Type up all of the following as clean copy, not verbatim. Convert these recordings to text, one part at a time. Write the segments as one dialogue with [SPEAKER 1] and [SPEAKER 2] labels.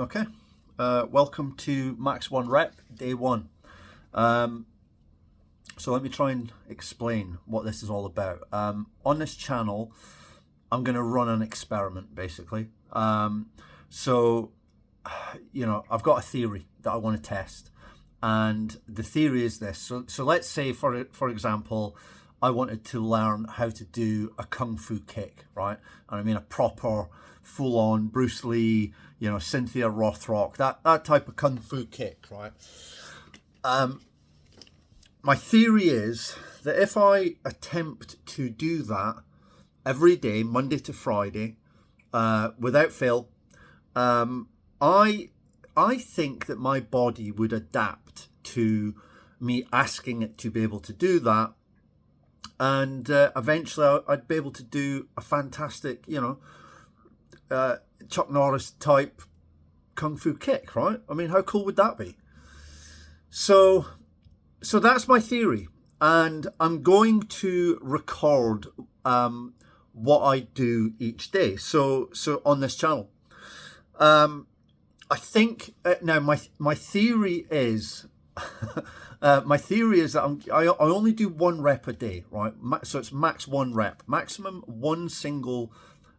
[SPEAKER 1] Okay, welcome to Max 1 Rep, day 1. So let me try and explain what this is all about. On this channel, I'm going to run an experiment, basically. So, I've got a theory that I want to test. And the theory is this. So let's say, for example, I wanted to learn how to do a kung fu kick, right? And I mean a proper, full-on Bruce Lee, Cynthia Rothrock, that type of kung fu kick, right? My theory is that if I attempt to do that every day, Monday to Friday, without fail, I think that my body would adapt to me asking it to be able to do that. And eventually I'd be able to do a fantastic, Chuck Norris type kung fu kick, right? I mean, how cool would that be? So that's my theory. And I'm going to record what I do each day. So on this channel. I think now my theory is that I only do 1 rep a day, right? So it's max 1 rep, maximum 1 single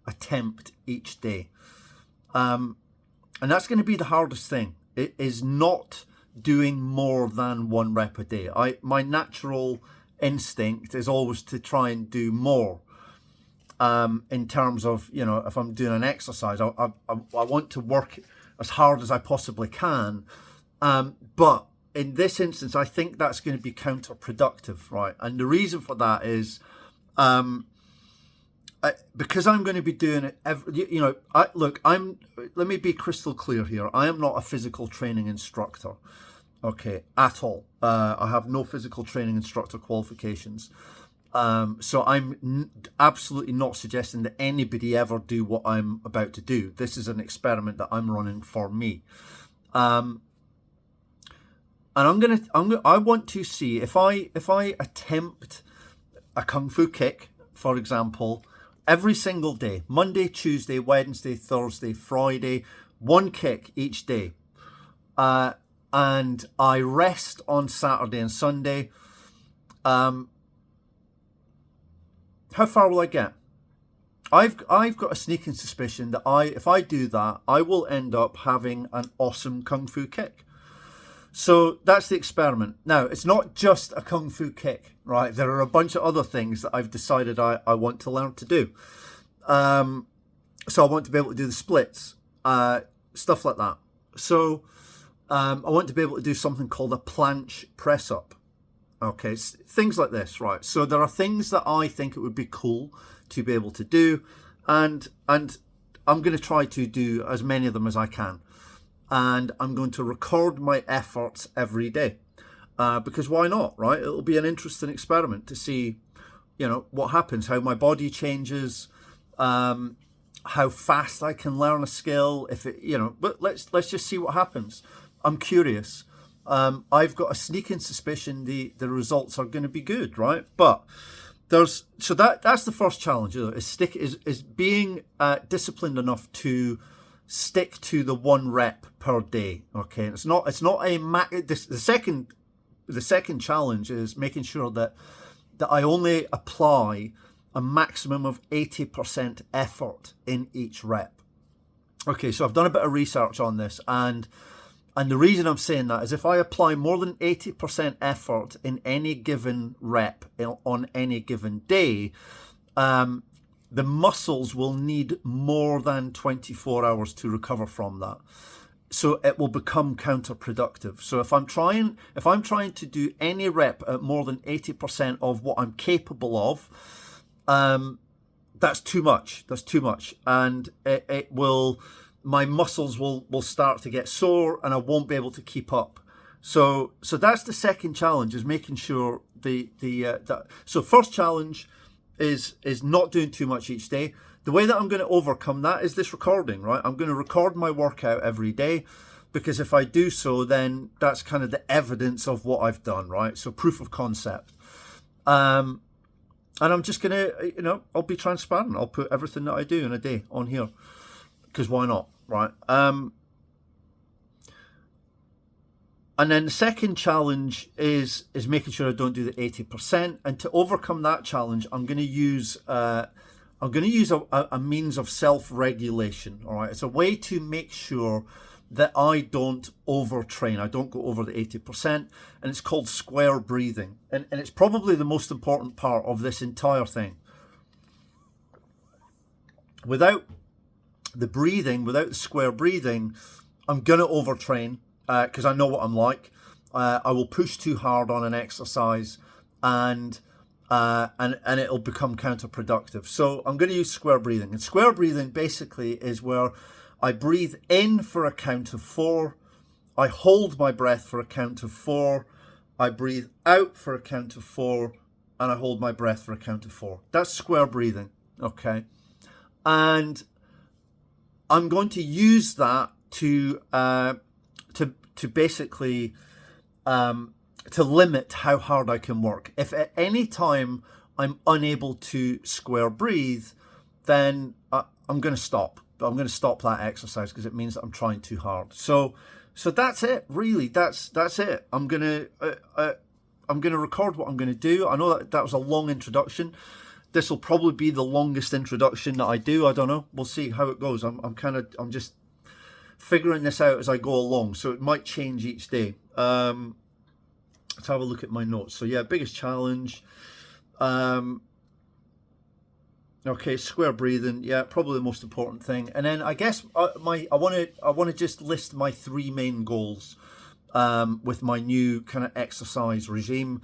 [SPEAKER 1] attempt each day, and that's going to be the hardest thing. It is not doing more than 1 rep a day. My natural instinct is always to try and do more. In terms of, if I'm doing an exercise, I want to work as hard as I possibly can. But in this instance, I think that's going to be counterproductive, right? And the reason for that is because I'm going to be doing it let me be crystal clear here. I am not a physical training instructor, okay, at all. I have no physical training instructor qualifications. So I'm absolutely not suggesting that anybody ever do what I'm about to do. This is an experiment that I'm running for me. And I want to see if I attempt a kung fu kick, for example, every single day, Monday, Tuesday, Wednesday, Thursday, Friday, 1 kick each day. And I rest on Saturday and Sunday. How far will I get? I've got a sneaking suspicion that if I do that, I will end up having an awesome kung fu kick. So that's the experiment. Now, it's not just a kung fu kick, right? There are a bunch of other things that I've decided I want to learn to do. So I want to be able to do the splits, stuff like that. So I want to be able to do something called a planche press up. Okay, things like this, right? So there are things that I think it would be cool to be able to do, and I'm going to try to do as many of them as I can, and I'm going to record my efforts every day, because why not, right? It'll be an interesting experiment to see, what happens, how my body changes, how fast I can learn a skill, if it, but let's just see what happens. I'm curious. I've got a sneaking suspicion the results are going to be good, right? But that's the first challenge, is being disciplined enough to stick to the 1 rep per day. Okay, it's not the second challenge is making sure that I only apply a maximum of 80% effort in each rep. Okay, so I've done a bit of research on this, and the reason I'm saying that is if I apply more than 80% effort in any given rep on any given day, the muscles will need more than 24 hours to recover from that. So it will become counterproductive. So if I'm trying to do any rep at more than 80% of what I'm capable of, that's too much. And my muscles will start to get sore and I won't be able to keep up. So that's the second challenge, is making sure so first challenge is not doing too much each day. The way that I'm going to overcome that is this recording, right? I'm going to record my workout every day, because if I do so, then that's kind of the evidence of what I've done, right? So proof of concept. And I'm just going to, I'll be transparent. I'll put everything that I do in a day on here, because why not, right? And then the second challenge is making sure I don't do the 80%. And to overcome that challenge, I'm going to use a means of self-regulation. All right, it's a way to make sure that I don't overtrain. I don't go over the 80%, and it's called square breathing. And it's probably the most important part of this entire thing. Without the breathing, without the square breathing, I'm gonna overtrain because I know what I'm like. I will push too hard on an exercise, and it'll become counterproductive. So I'm going to use square breathing. And square breathing basically is where I breathe in for a count of 4, I hold my breath for a count of 4, I breathe out for a count of 4, and I hold my breath for a count of 4. That's square breathing, okay? And I'm going to use that to basically to limit how hard I can work. If at any time I'm unable to square breathe, then I'm going to stop. I'm going to stop that exercise because it means that I'm trying too hard. So that's it. Really, that's it. I'm gonna record what I'm going to do. I know that was a long introduction. This will probably be the longest introduction that I do. I don't know. We'll see how it goes. I'm just figuring this out as I go along, so it might change each day. Let's have a look at my notes. So yeah, biggest challenge. Okay, square breathing. Yeah, probably the most important thing. And then I guess I want to just list my 3 main goals with my new kind of exercise regime.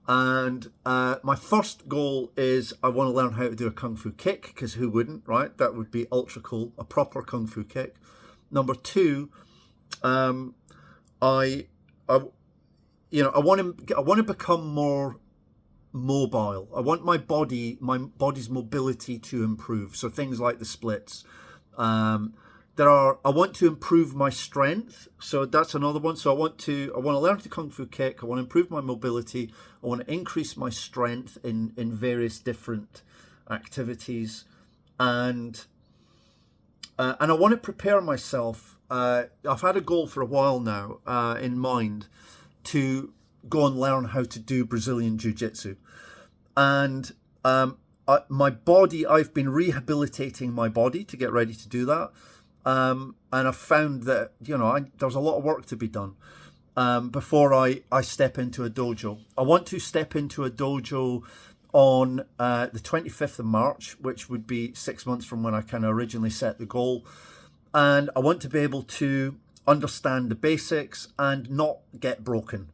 [SPEAKER 1] And my first goal is I want to learn how to do a kung fu kick, because who wouldn't, right? That would be ultra cool, a proper kung fu kick. Number 2, I want to become more mobile. I want my body's mobility to improve. So things like the splits. I want to improve my strength. So that's another one. So I want to learn to kung fu kick. I want to improve my mobility. I want to increase my strength in various different activities, and I want to prepare myself. I've had a goal for a while now in mind to go and learn how to do Brazilian Jiu-Jitsu. And I've been rehabilitating my body to get ready to do that. And I've found that, there's a lot of work to be done before I step into a dojo. I want to step into a dojo on the 25th of March, which would be 6 months from when I kind of originally set the goal. And I want to be able to understand the basics and not get broken.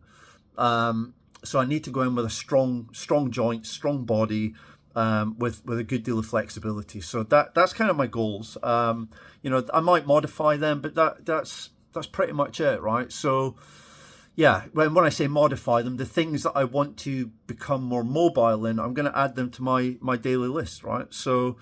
[SPEAKER 1] So I need to go in with a strong joint, strong body, with a good deal of flexibility. So that's kind of my goals. I might modify them, but that's pretty much it, right? So yeah, when I say modify them, the things that I want to become more mobile in, I'm going to add them to my daily list, right? So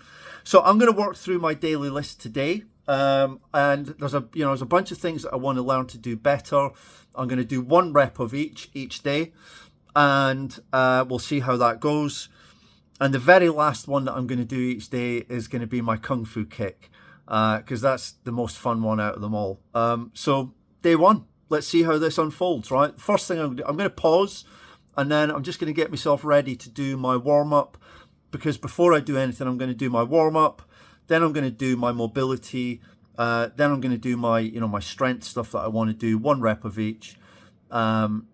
[SPEAKER 1] I'm going to work through my daily list today. And there's a bunch of things that I want to learn to do better. I'm going to do 1 rep of each day, and we'll see how that goes. And the very last one that I'm going to do each day is going to be my kung fu kick, because that's the most fun one out of them all. So day 1, let's see how this unfolds, right? First thing I'm going to pause, and then I'm just going to get myself ready to do my warm-up, because before I do anything, I'm going to do my warm-up. Then I'm going to do my mobility. Then I'm going to do my, my strength stuff that I want to do, 1 rep of each, and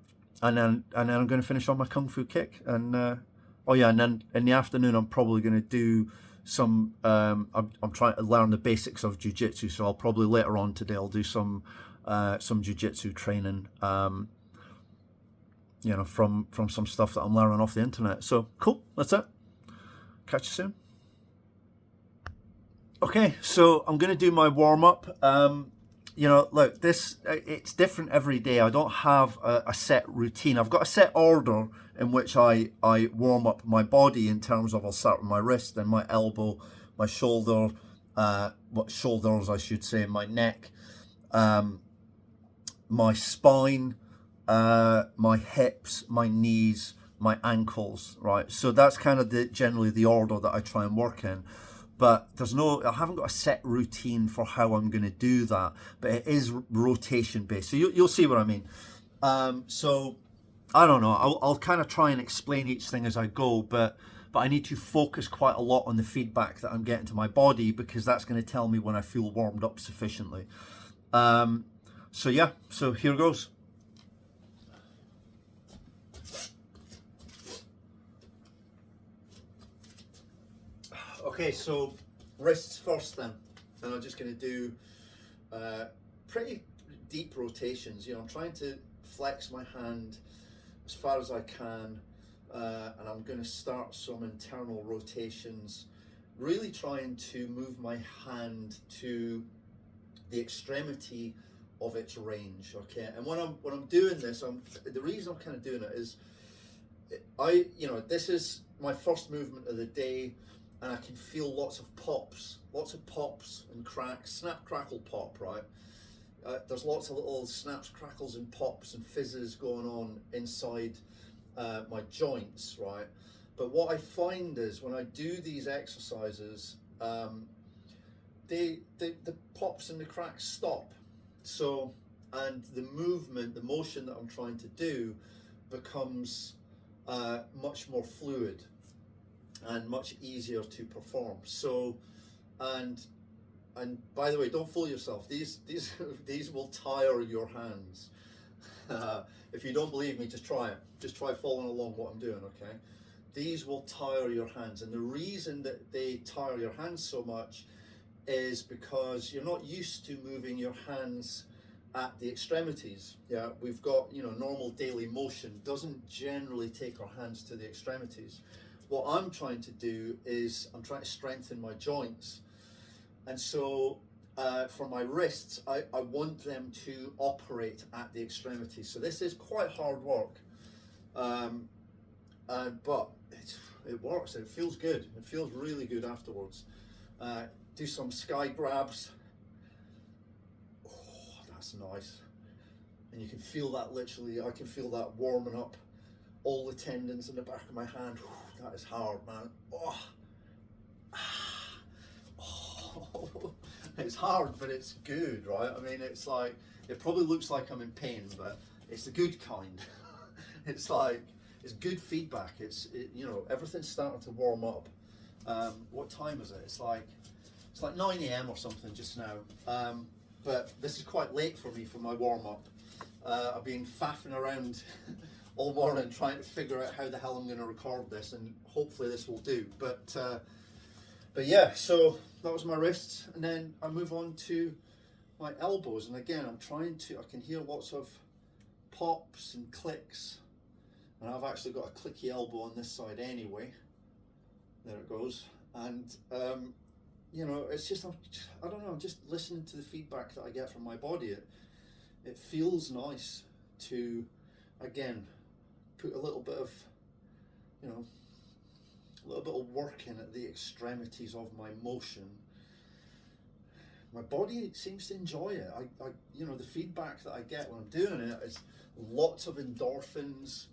[SPEAKER 1] then I'm going to finish on my kung fu kick. And and then in the afternoon I'm probably going to do some. I'm trying to learn the basics of jiu-jitsu, so I'll probably later on today I'll do some jiu-jitsu training. From some stuff that I'm learning off the internet. So cool. That's it. Catch you soon. Okay, so I'm going to do my warm-up. Look, it's different every day. I don't have a set routine. I've got a set order in which I warm up my body in terms of, I'll start with my wrist, then my elbow, my shoulder, shoulders, I should say, my neck, my spine, my hips, my knees, my ankles, right? So that's kind of generally the order that I try and work in. But I haven't got a set routine for how I'm going to do that, but it is rotation based. So you'll see what I mean. So I don't know. I'll kind of try and explain each thing as I go, but I need to focus quite a lot on the feedback that I'm getting to my body, because that's going to tell me when I feel warmed up sufficiently. So yeah, so here goes. Okay, so wrists first then, and I'm just going to do pretty deep rotations. You know, I'm trying to flex my hand as far as I can, and I'm going to start some internal rotations, really trying to move my hand to the extremity of its range. Okay, and when I'm doing this, the reason I'm kind of doing it is this is my first movement of the day, and I can feel lots of pops and cracks, snap, crackle, pop, right? There's lots of little snaps, crackles, and pops and fizzes going on inside my joints, right? But what I find is when I do these exercises, the pops and the cracks stop. So, and the movement, the motion that I'm trying to do becomes much more fluid and much easier to perform. So, and by the way, don't fool yourself. These will tire your hands. If you don't believe me, just try it. Just try following along what I'm doing, okay? These will tire your hands, and the reason that they tire your hands so much is because you're not used to moving your hands at the extremities. Yeah, we've got, normal daily motion doesn't generally take our hands to the extremities. What I'm trying to do is I'm trying to strengthen my joints. And so for my wrists, I want them to operate at the extremities. So this is quite hard work, but it works. It feels good. It feels really good afterwards. Do some sky grabs. Oh, that's nice. And you can feel that literally, I can feel that warming up all the tendons in the back of my hand. That is hard, man. Oh. Oh. It's hard, but it's good, right? I mean, it's like, it probably looks like I'm in pain, but it's the good kind. It's like, it's good feedback. Everything's starting to warm up. What time is it? It's like 9 a.m. or something just now. But this is quite late for me for my warm up. I've been faffing around all morning trying to figure out how the hell I'm going to record this, and hopefully this will do. But yeah, so that was my wrists, and then I move on to my elbows, and again I can hear lots of pops and clicks, and I've actually got a clicky elbow on this side anyway. There it goes. And it's just, I don't know, I'm just listening to the feedback that I get from my body. It feels nice to, again, put a little bit of work in at the extremities of my motion. My body seems to enjoy it. The feedback that I get when I'm doing it is lots of endorphins.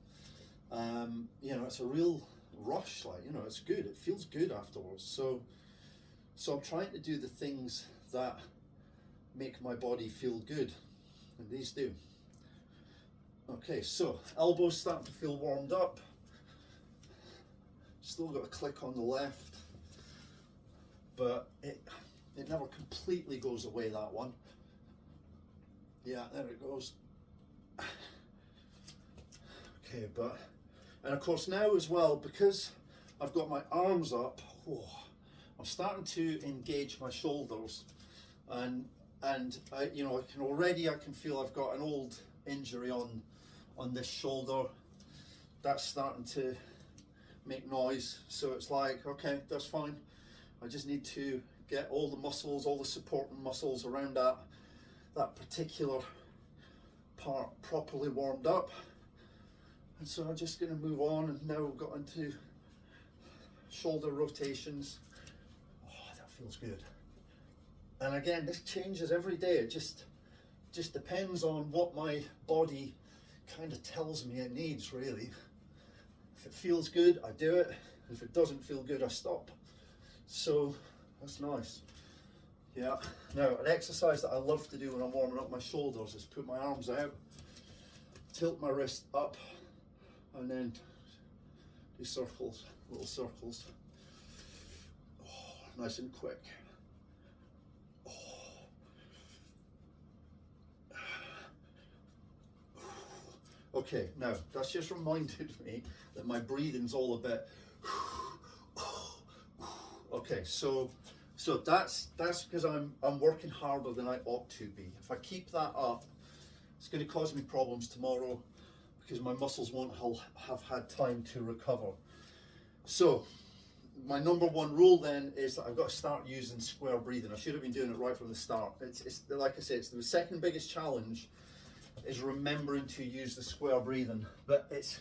[SPEAKER 1] It's a real rush, it's good. It feels good afterwards. So I'm trying to do the things that make my body feel good, and these do. Okay, so elbows starting to feel warmed up. Still got a click on the left, but it never completely goes away, that one. Yeah, there it goes. Okay, and of course now as well, because I've got my arms up, I'm starting to engage my shoulders, and I can feel I've got an old injury on this shoulder. That's starting to make noise, so it's like, okay, that's fine. I just need to get all the muscles, all the supporting muscles around that particular part properly warmed up. And so I'm just going to move on, and now we've got into shoulder rotations. Oh, that feels good. And again, this changes every day. It just depends on what my body kind of tells me it needs, really. If it feels good, I do it. If it doesn't feel good, I stop. So that's nice. Yeah. Now, an exercise that I love to do when I'm warming up my shoulders is put my arms out tilt my wrist up and then do circles, little circles. Oh, nice and quick. Okay, now that's just reminded me that my breathing's all a bit. Okay, so that's because I'm working harder than I ought to be. If I keep that up, it's going to cause me problems tomorrow because my muscles won't have had time to recover. So my number one rule then is that I've got to start using square breathing. I should have been doing it right from the start. It's like I say, it's the second biggest challenge is remembering to use the square breathing, but it's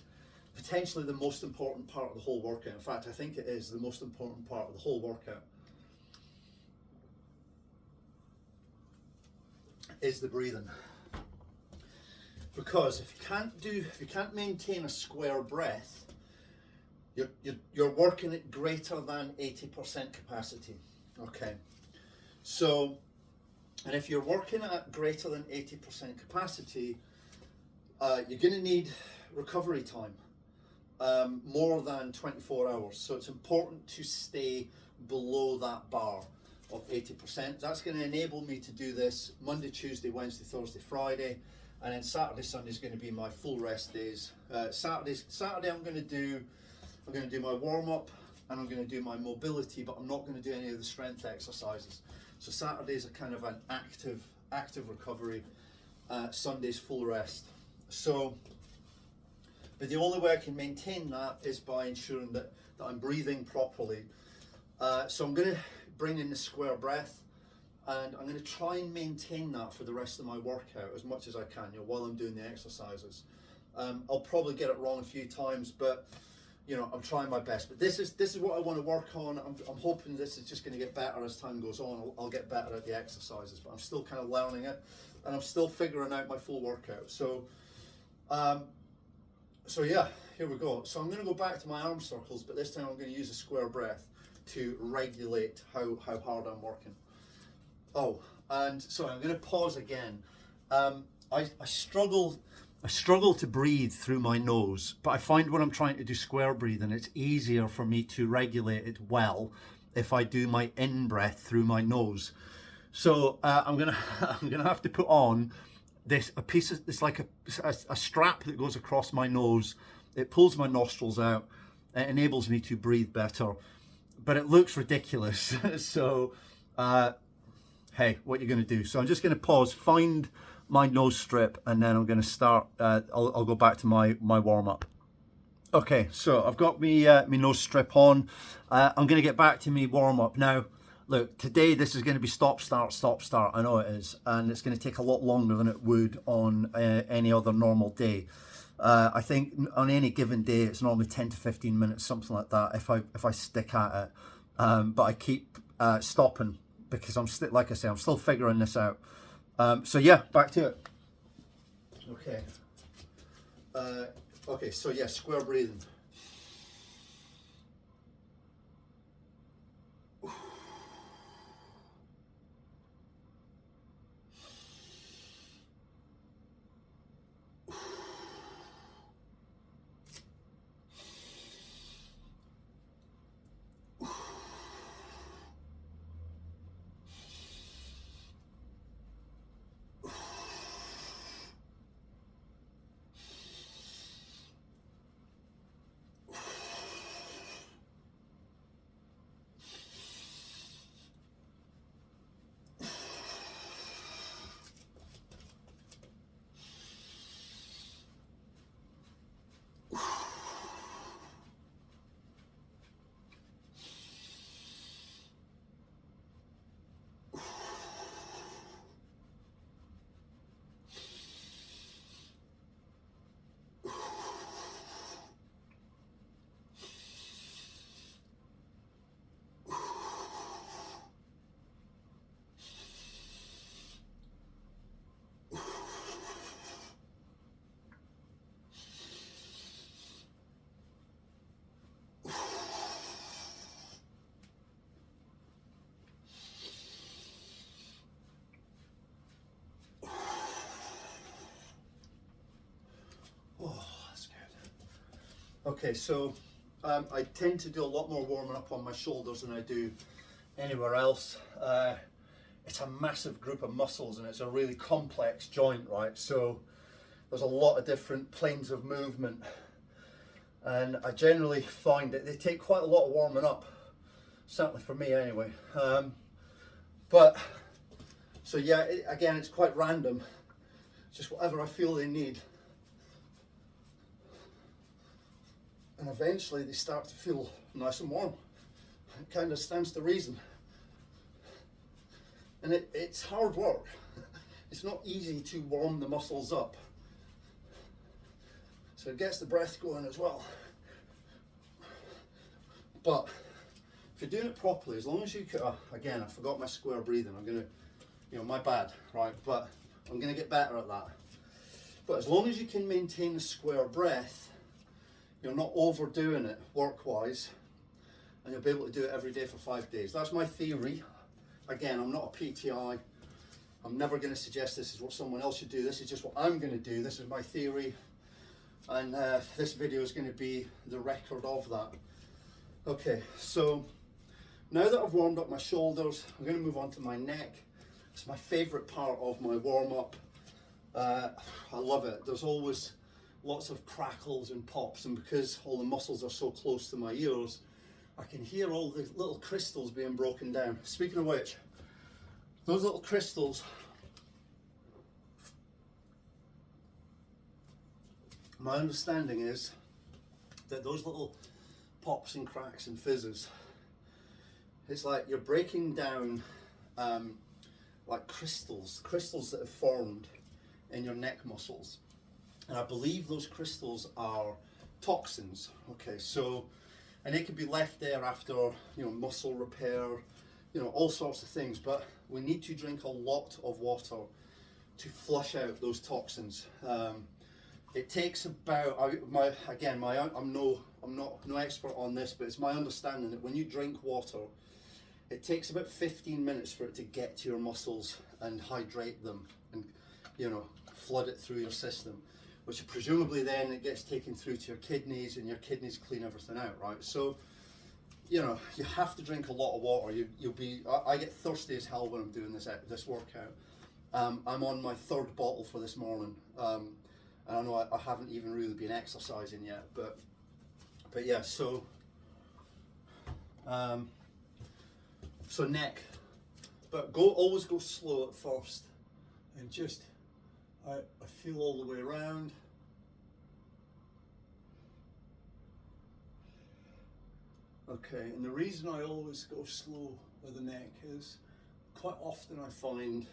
[SPEAKER 1] potentially the most important part of the whole workout. In fact, I think it is the most important part of the whole workout, is the breathing. Because if you can't maintain a square breath, you're working at greater than 80% capacity. Okay, so, and if you're working at greater than 80% capacity, you're going to need recovery time, more than 24 hours. So it's important to stay below that bar of 80%. That's going to enable me to do this Monday, Tuesday, Wednesday, Thursday, Friday, and then Saturday, Sunday is going to be my full rest days. Saturday I'm going to do my warm up and I'm going to do my mobility, but I'm not going to do any of the strength exercises. So Saturdays are kind of an active recovery. Sunday's full rest. So, but the only way I can maintain that is by ensuring that I'm breathing properly. So I'm going to bring in the square breath, and I'm going to try and maintain that for the rest of my workout as much as I can, while I'm doing the exercises. I'll probably get it wrong a few times, but I'm trying my best. But this is what I want to work on. I'm hoping this is just going to get better as time goes on. I'll get better at the exercises, but I'm still kind of learning it, and I'm still figuring out my full workout. So yeah, here we go. So I'm going to go back to my arm circles, but this time I'm going to use a square breath to regulate how hard I'm working. Oh, and sorry, I'm going to pause again. I struggle to breathe through my nose, but I find when I'm trying to do square breathing, it's easier for me to regulate it well if I do my in breath through my nose. So I'm gonna have to put on it's like a strap that goes across my nose. It pulls my nostrils out. It enables me to breathe better, but it looks ridiculous. So hey, what you're going to do? So I'm just going to pause, find my nose strip, and then I'm going to start. I'll go back to my warm up. Okay, so I've got me nose strip on. I'm going to get back to me warm up now. Look, today this is going to be stop start. I know it is, and it's going to take a lot longer than it would on any other normal day. I think on any given day it's normally 10 to 15 minutes, something like that, if I stick at it. But I keep stopping because like I say, I'm still figuring this out. So yeah, back to it. Okay. Okay, so yeah, square breathing. Okay, so I tend to do a lot more warming up on my shoulders than I do anywhere else. It's a massive group of muscles and it's a really complex joint, right? So there's a lot of different planes of movement, and I generally find that they take quite a lot of warming up, certainly for me anyway. But so yeah, again, it's quite random, just whatever I feel they need. And eventually they start to feel nice and warm. It kind of stands to reason. And it's hard work. It's not easy to warm the muscles up. So it gets the breath going as well. But if you're doing it properly, as long as you can, again, I forgot my square breathing. I'm gonna, my bad, right? But I'm gonna get better at that. But as long as you can maintain the square breath, you're not overdoing it work-wise, and you'll be able to do it every day for 5 days. That's my theory. Again, I'm not a PTI. I'm never going to suggest this is what someone else should do. This is just what I'm going to do. This is my theory, and this video is going to be the record of that. Okay, so now that I've warmed up my shoulders, I'm going to move on to my neck. It's my favorite part of my warm-up. I love it. There's always lots of crackles and pops, and because all the muscles are so close to my ears, I can hear all the little crystals being broken down. Speaking of which, those little crystals, my understanding is that those little pops and cracks and fizzes, it's like you're breaking down like crystals that have formed in your neck muscles. And I believe those crystals are toxins. Okay, so, and it can be left there after, muscle repair, all sorts of things. But we need to drink a lot of water to flush out those toxins. It takes about, I'm no expert on this, but it's my understanding that when you drink water, it takes about 15 minutes for it to get to your muscles and hydrate them and, flood it through your system, which presumably then it gets taken through to your kidneys, and your kidneys clean everything out, right? So, you have to drink a lot of water. I get thirsty as hell when I'm doing this workout. I'm on my 3rd bottle for this morning, and I know I haven't even really been exercising yet, but yeah. So neck, but always go slow at first, and just I feel all the way around. Okay, and the reason I always go slow with the neck is quite often I find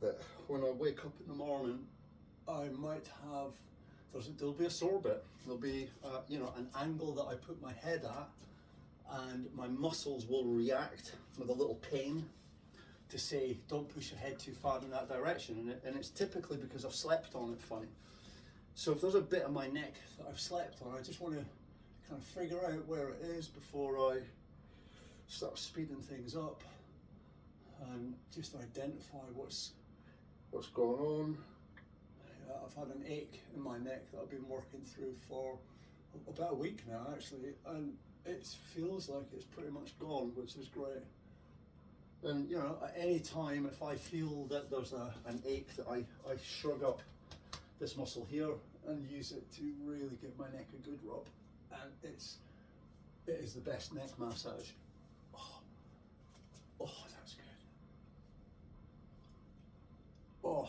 [SPEAKER 1] that when I wake up in the morning, I might have, there'll be a sore bit. There'll be, an angle that I put my head at, and my muscles will react with a little pain to say, don't push your head too far in that direction. And it's typically because I've slept on it funny. So if there's a bit of my neck that I've slept on, I just want to kind of figure out where it is before I start speeding things up, and just identify what's going on. I've had an ache in my neck that I've been working through for about a week now, actually, and it feels like it's pretty much gone, which is great. And at any time, if I feel that there's an ache, that I shrug up this muscle here and use it to really give my neck a good rub, and it is the best neck massage. Oh, that's good. Oh,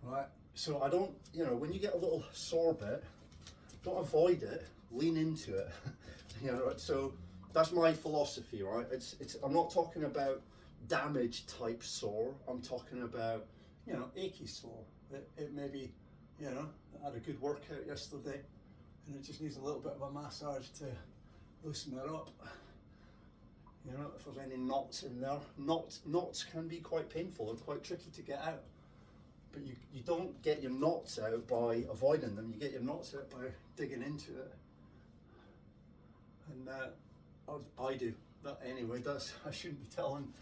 [SPEAKER 1] right. So I don't, when you get a little sore bit, don't avoid it, lean into it. So that's my philosophy, right? I'm not talking about damage type sore. I'm talking about, achy sore. It may be, I had a good workout yesterday, and it just needs a little bit of a massage to loosen it up. If there's any knots in there, knots can be quite painful and quite tricky to get out. But you don't get your knots out by avoiding them. You get your knots out by digging into it. And I do that anyway. I shouldn't be telling.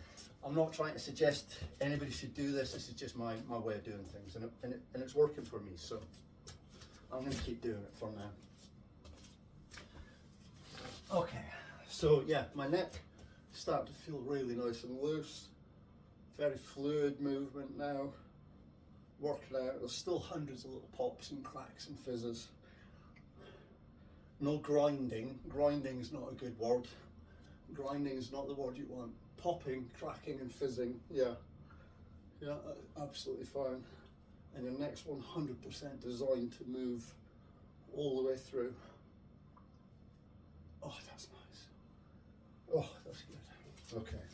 [SPEAKER 1] I'm not trying to suggest anybody should do this. This is just my way of doing things, and it's working for me. So I'm going to keep doing it for now. Okay, so yeah, my neck is starting to feel really nice and loose. Very fluid movement now. Working out. There's still hundreds of little pops and cracks and fizzes. No grinding. Grinding is not a good word. Grinding is not the word you want. Popping, cracking and fizzing, yeah. Yeah, absolutely fine. And your neck's 100% designed to move all the way through. Oh, that's nice. Oh, that's good. Okay.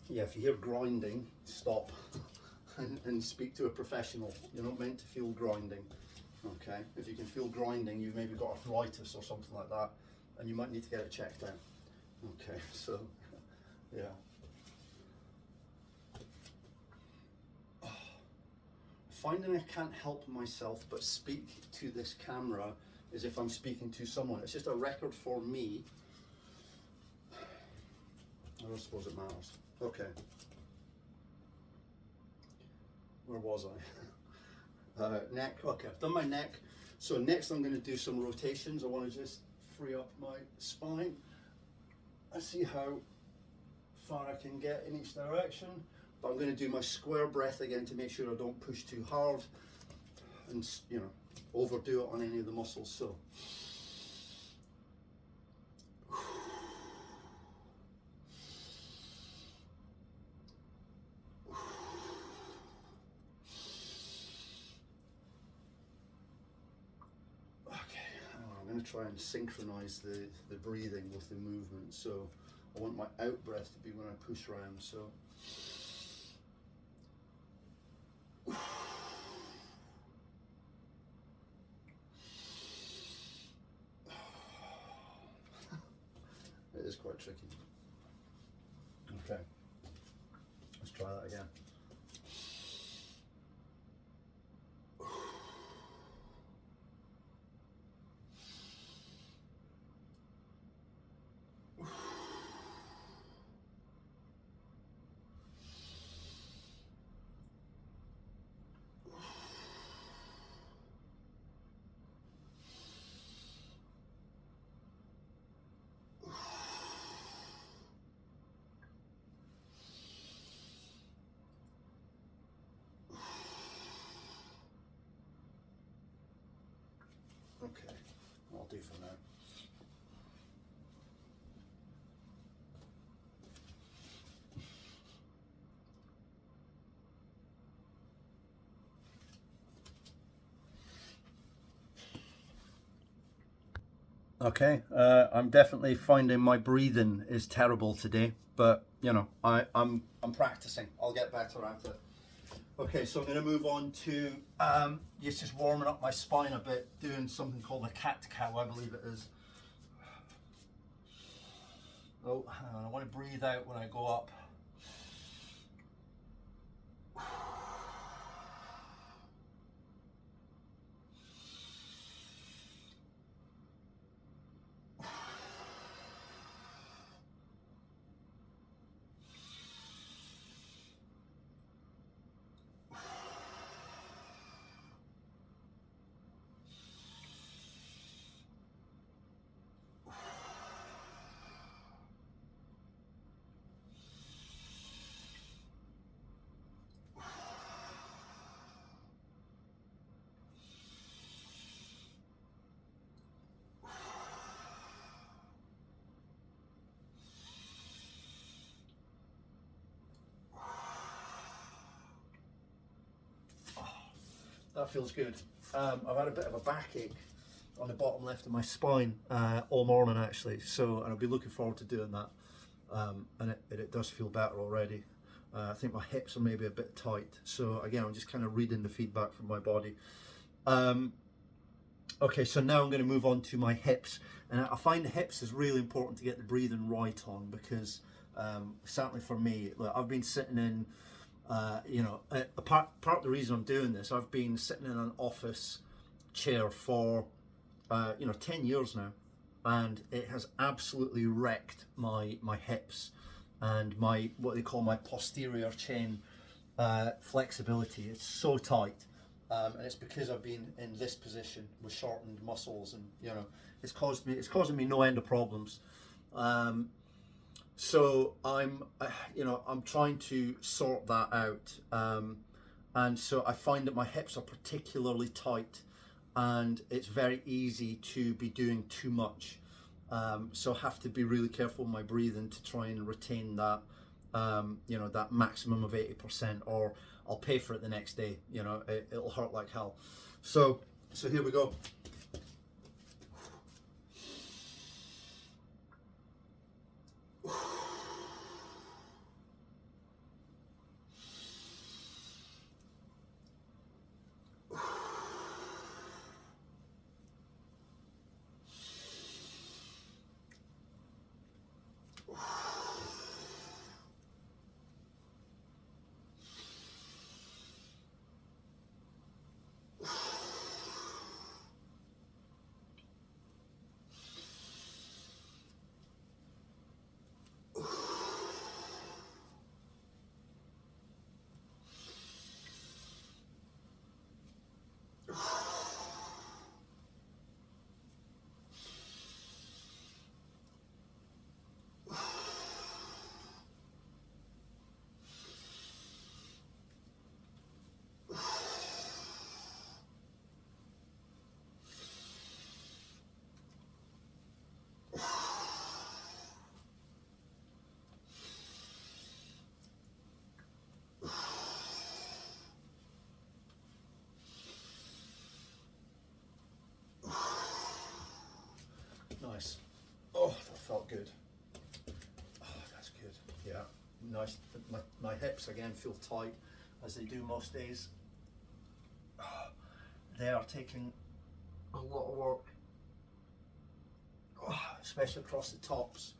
[SPEAKER 1] Yeah, if you hear grinding, stop and speak to a professional. You're not meant to feel grinding. Okay, if you can feel grinding, you've maybe got arthritis or something like that, and you might need to get it checked out. Okay, so yeah. Finding I can't help myself but speak to this camera as if I'm speaking to someone. It's just a record for me. I don't suppose it matters. Okay. Where was I? Neck. Okay, I've done my neck. So next I'm going to do some rotations. I want to just free up my spine and see how far I can get in each direction. But I'm going to do my square breath again to make sure I don't push too hard and, you know, overdo it on any of the muscles. So I'm going to try and synchronize the breathing with the movement. So I want my out breath to be when I push around. So it is quite tricky. Okay, let's try that again. Okay, I'll do for now. Okay, I'm definitely finding my breathing is terrible today, but you know, I'm practicing. I'll get better at it. Okay, so I'm going to move on to just warming up my spine a bit, doing something called a cat-cow, I believe it is. Oh, hang on, I want to breathe out when I go up. That feels good. I've had a bit of a backache on the bottom left of my spine all morning actually, so and I'll be looking forward to doing that. And it does feel better already. I think my hips are maybe a bit tight, so again I'm just kind of reading the feedback from my body. Okay, so now I'm going to move on to my hips, and I find the hips is really important to get the breathing right on, because certainly for me, look, I've been sitting in you know, part of the reason I'm doing this, I've been sitting in an office chair for you know, 10 years now, and it has absolutely wrecked my hips and what they call my posterior chain flexibility. It's so tight. and it's because I've been in this position with shortened muscles, and you know, it's causing me no end of problems. So I'm trying to sort that out, and so I find that my hips are particularly tight, and it's very easy to be doing too much. So I have to be really careful with my breathing to try and retain that, that maximum of 80%, or I'll pay for it the next day. You know, it'll hurt like hell. So here we go. Nice. Oh, that felt good. Oh, that's good. Yeah, nice. My hips again feel tight, as they do most days. Oh, they are taking a lot of work, especially across the tops.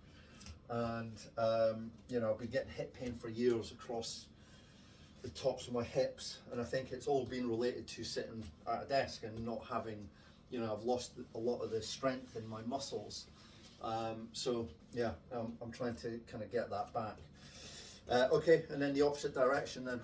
[SPEAKER 1] And I've been getting hip pain for years across the tops of my hips, and I think it's all been related to sitting at a desk and not having, I've lost a lot of the strength in my muscles. So yeah, I'm trying to kind of get that back. Okay, and then the opposite direction then.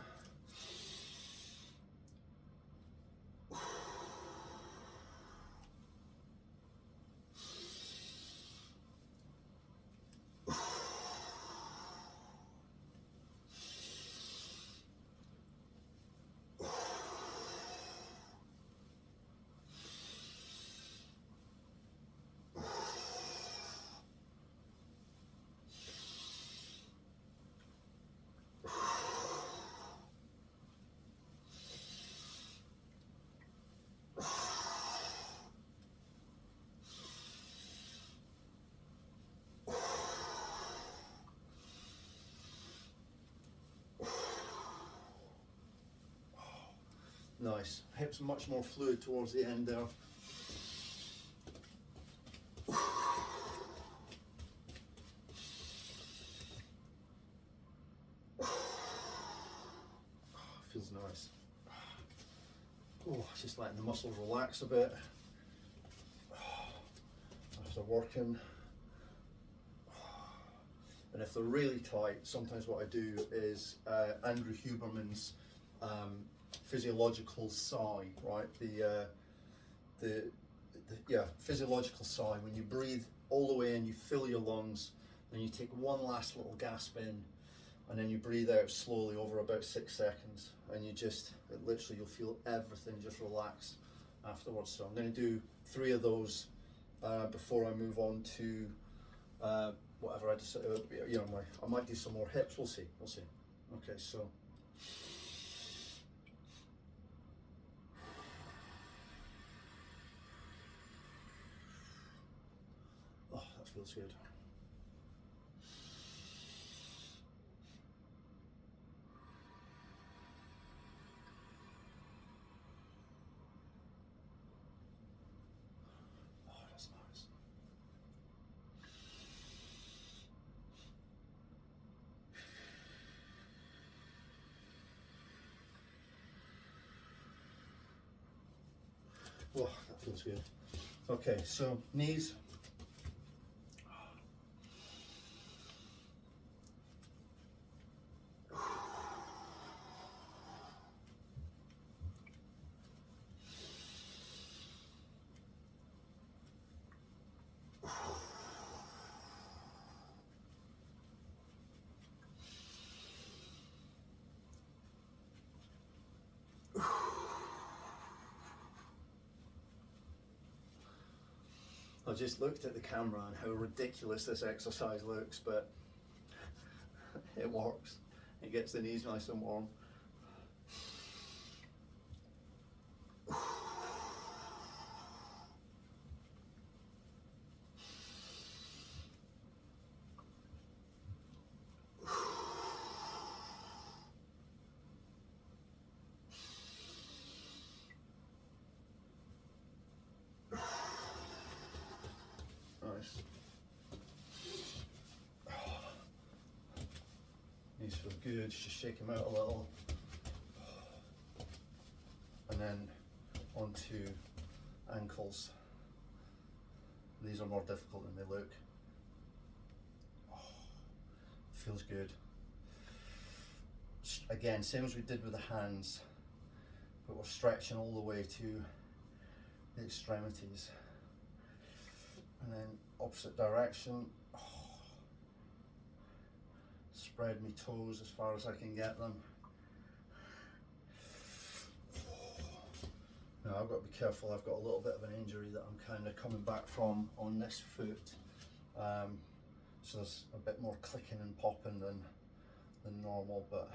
[SPEAKER 1] Nice. Hips much more fluid towards the end there. Feels nice. Oh, just letting the muscles relax a bit after working. And if they're really tight, sometimes what I do is Andrew Huberman's physiological sigh, right? The physiological sigh. When you breathe all the way in, you fill your lungs, and you take one last little gasp in, and then you breathe out slowly over about 6 seconds, and literally you'll feel everything just relax afterwards. So I'm going to do 3 of those before I move on to whatever I decide. I might do some more hips. We'll see. Okay, so. Oh, that feels good. Oh, that's nice. Oh, that feels good. Okay, so knees. just looked at the camera and how ridiculous this exercise looks, but it works. It gets the knees nice and warm. Nice. These feel good, just shake them out a little. And then onto ankles. These are more difficult than they look. Feels good. Again, same as we did with the hands, but we're stretching all the way to the extremities. And then opposite direction. Spread my toes as far as I can get them. Now I've got to be careful, I've got a little bit of an injury that I'm kind of coming back from on this foot. So there's a bit more clicking and popping than normal, but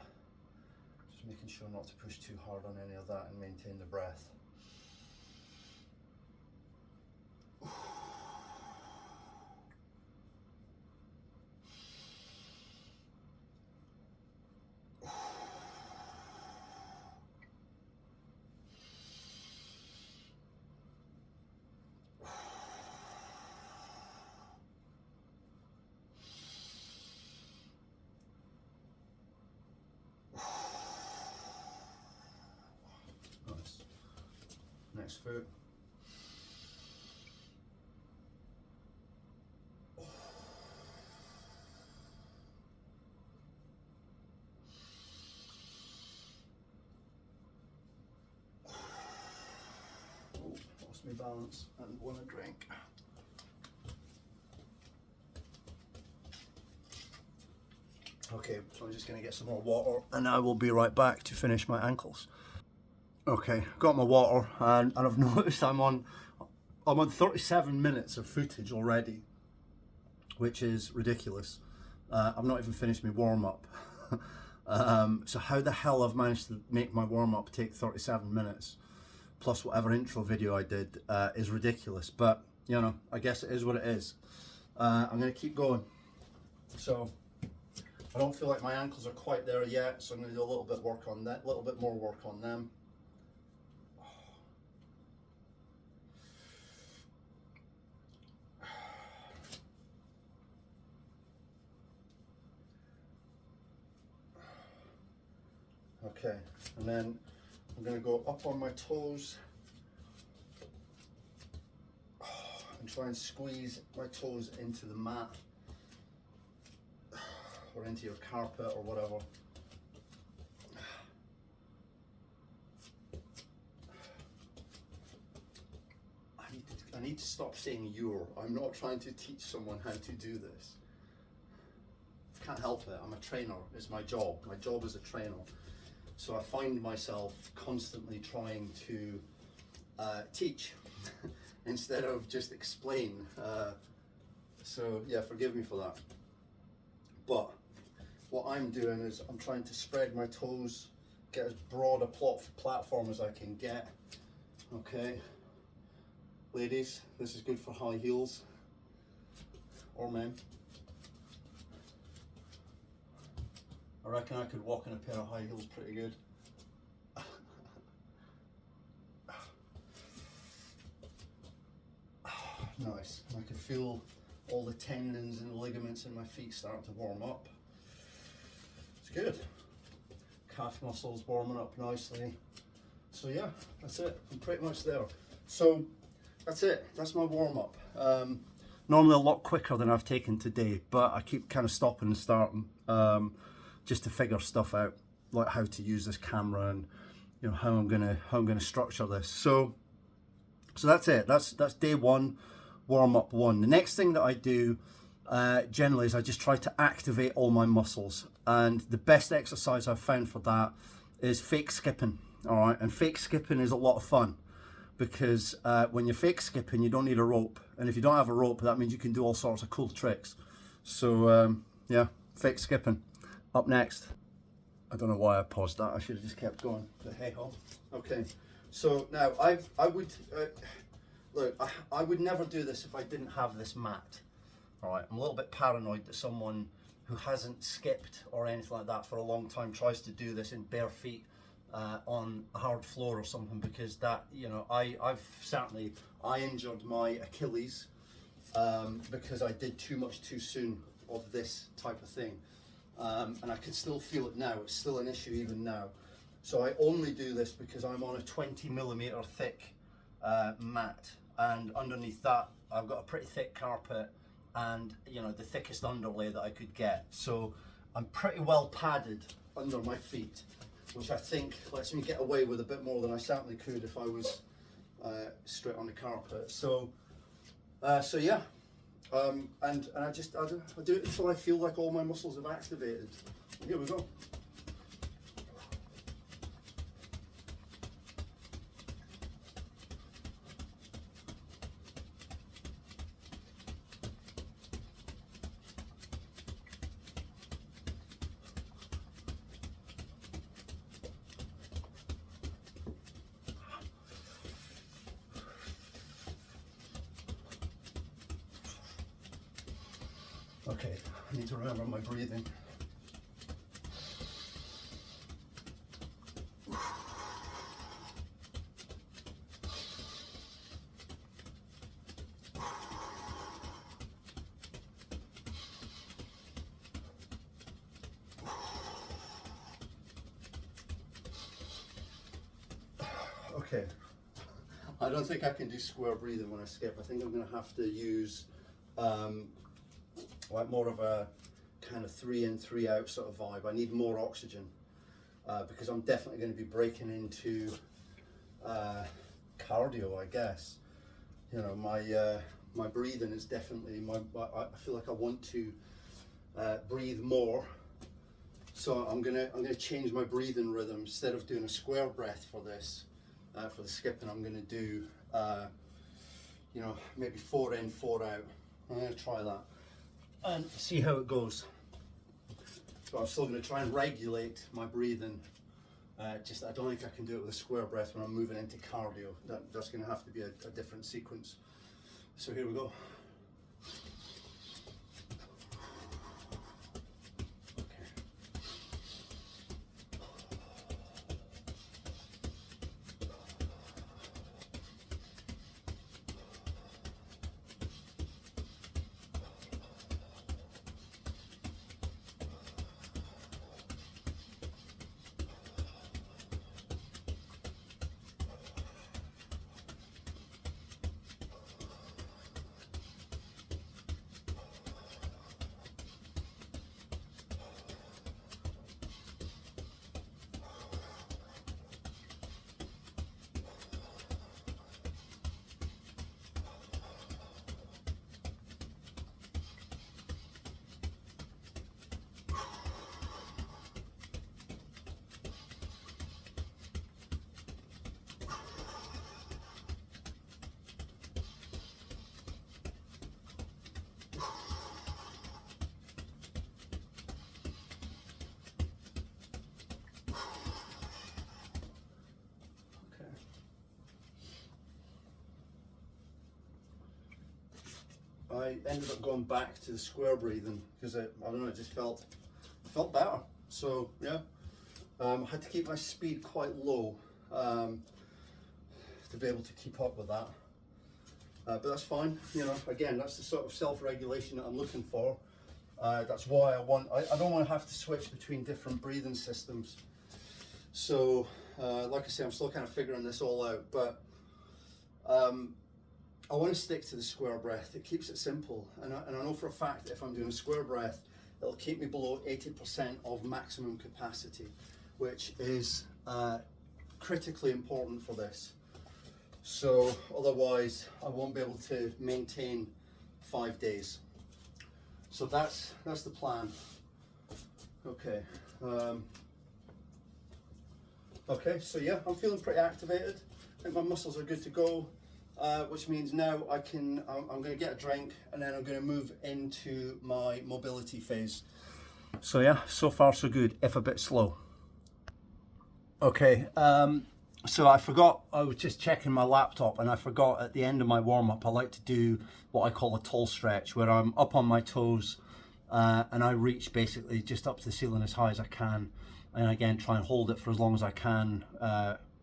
[SPEAKER 1] just making sure not to push too hard on any of that and maintain the breath. Next foot. Oh, lost my balance and want a drink. Okay, so I'm just going to get some more water and I will be right back to finish my ankles. Okay, got my water and I've noticed I'm on 37 minutes of footage already, which is ridiculous. I've not even finished my warm-up. So how the hell I've managed to make my warm-up take 37 minutes plus whatever intro video I did is ridiculous, but you know, I guess it is what it is. I'm going to keep going. So I don't feel like my ankles are quite there yet, so I'm going to do a little bit work on that, a little bit more work on them. Okay, and then I'm going to go up on my toes and try and squeeze my toes into the mat or into your carpet or whatever. I need to stop saying you're. I'm not trying to teach someone how to do this. I can't help it. I'm a trainer. It's my job. My job is a trainer. So I find myself constantly trying to teach instead of just explain. So yeah, forgive me for that. But what I'm doing is I'm trying to spread my toes, get as broad a platform as I can get. Okay, ladies, this is good for high heels, or men. I reckon I could walk in a pair of high heels pretty good. Nice. I can feel all the tendons and ligaments in my feet starting to warm up. It's good. Calf muscles warming up nicely. So yeah, that's it. I'm pretty much there. So that's it. That's my warm up. Normally a lot quicker than I've taken today, but I keep kind of stopping and starting. Just to figure stuff out, like how to use this camera and you know how I'm gonna structure this. So that's it. That's day one, warm up one. The next thing that I do generally is I just try to activate all my muscles, and the best exercise I've found for that is fake skipping. All right, and fake skipping is a lot of fun because when you're fake skipping, you don't need a rope, and if you don't have a rope, that means you can do all sorts of cool tricks. So yeah, fake skipping up next. I don't know why I paused that. I should have just kept going, but hey ho. Okay, so now I would look, I would never do this if I didn't have this mat. All right, I'm a little bit paranoid that someone who hasn't skipped or anything like that for a long time tries to do this in bare feet on a hard floor or something, because that, you know, I've certainly, I injured my Achilles because I did too much too soon of this type of thing, and I can still feel it now. It's still an issue even now. So I only do this because I'm on a 20mm thick mat, and underneath that I've got a pretty thick carpet and, you know, the thickest underlay that I could get. So I'm pretty well padded under my feet, which I think lets me get away with a bit more than I certainly could if I was straight on the carpet. So yeah, and I do it until I feel like all my muscles have activated. Here we go. Okay, I need to remember my breathing. Okay, I don't think I can do square breathing when I skip. I think I'm going to have to use like more of a kind of 3 in 3 out sort of vibe. I need more oxygen because I'm definitely going to be breaking into cardio, I guess. You know, my breathing is definitely I feel like I want to breathe more. So I'm gonna change my breathing rhythm. Instead of doing a square breath for this, for the skipping, I'm gonna do you know, maybe 4 in 4 out. I'm gonna try that and see how it goes. So I'm still going to try and regulate my breathing. Just I don't think I can do it with a square breath when I'm moving into cardio. That's going to have to be a different sequence. So here we go. I ended up going back to the square breathing because I don't know, it just felt better. So yeah, I had to keep my speed quite low to be able to keep up with that. But that's fine, you know, again, that's the sort of self-regulation that I'm looking for. That's why I don't want to have to switch between different breathing systems. So like I say, I'm still kind of figuring this all out, but I want to stick to the square breath. It keeps it simple, and I know for a fact that if I'm doing a square breath, it'll keep me below 80% of maximum capacity, which is critically important for this. So otherwise I won't be able to maintain 5 days. So that's the plan. Okay. Okay, so yeah, I'm feeling pretty activated. I think my muscles are good to go, which means now I'm going to get a drink and then I'm going to move into my mobility phase. So yeah, so far so good, if a bit slow. Okay, so I forgot, I was just checking my laptop and I forgot at the end of my warm-up, I like to do what I call a tall stretch, where I'm up on my toes and I reach basically just up to the ceiling as high as I can, and again try and hold it for as long as I can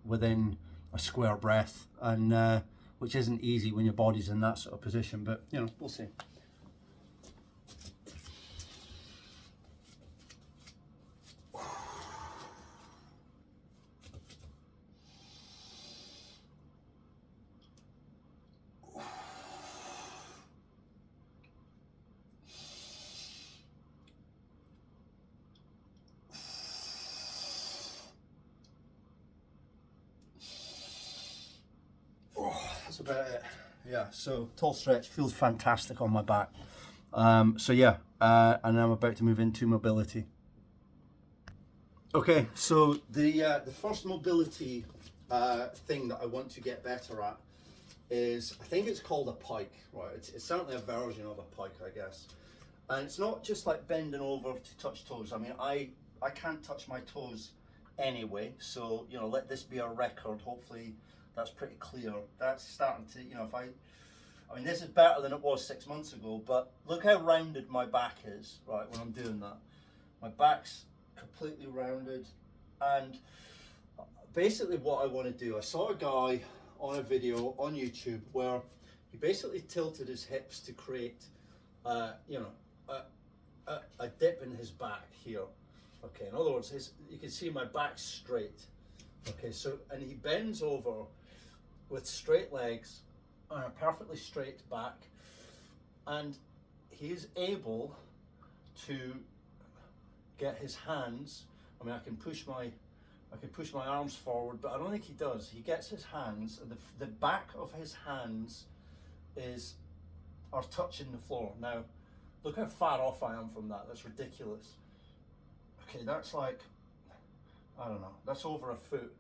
[SPEAKER 1] within a square breath, and which isn't easy when your body's in that sort of position, but you know, we'll see. That's about it. Yeah, so tall stretch feels fantastic on my back. So yeah, and I'm about to move into mobility. Okay, so the first mobility thing that I want to get better at is, I think it's called a pike, right? It's certainly a version of a pike, I guess. And it's not just like bending over to touch toes. I mean, I can't touch my toes anyway, so you know, let this be a record. Hopefully that's pretty clear. That's starting to, you know, I mean, this is better than it was 6 months ago, but look how rounded my back is, right, when I'm doing that. My back's completely rounded, and basically what I want to do, I saw a guy on a video on YouTube where he basically tilted his hips to create, you know, a dip in his back here. Okay, in other words, you can see my back's straight. Okay, so, and he bends over with straight legs and a perfectly straight back, and he is able to get his hands. I mean, I can push my arms forward, but I don't think he does. He gets his hands, and the back of his hands are touching the floor. Now, look how far off I am from that. That's ridiculous. Okay, that's like, I don't know, that's over a foot.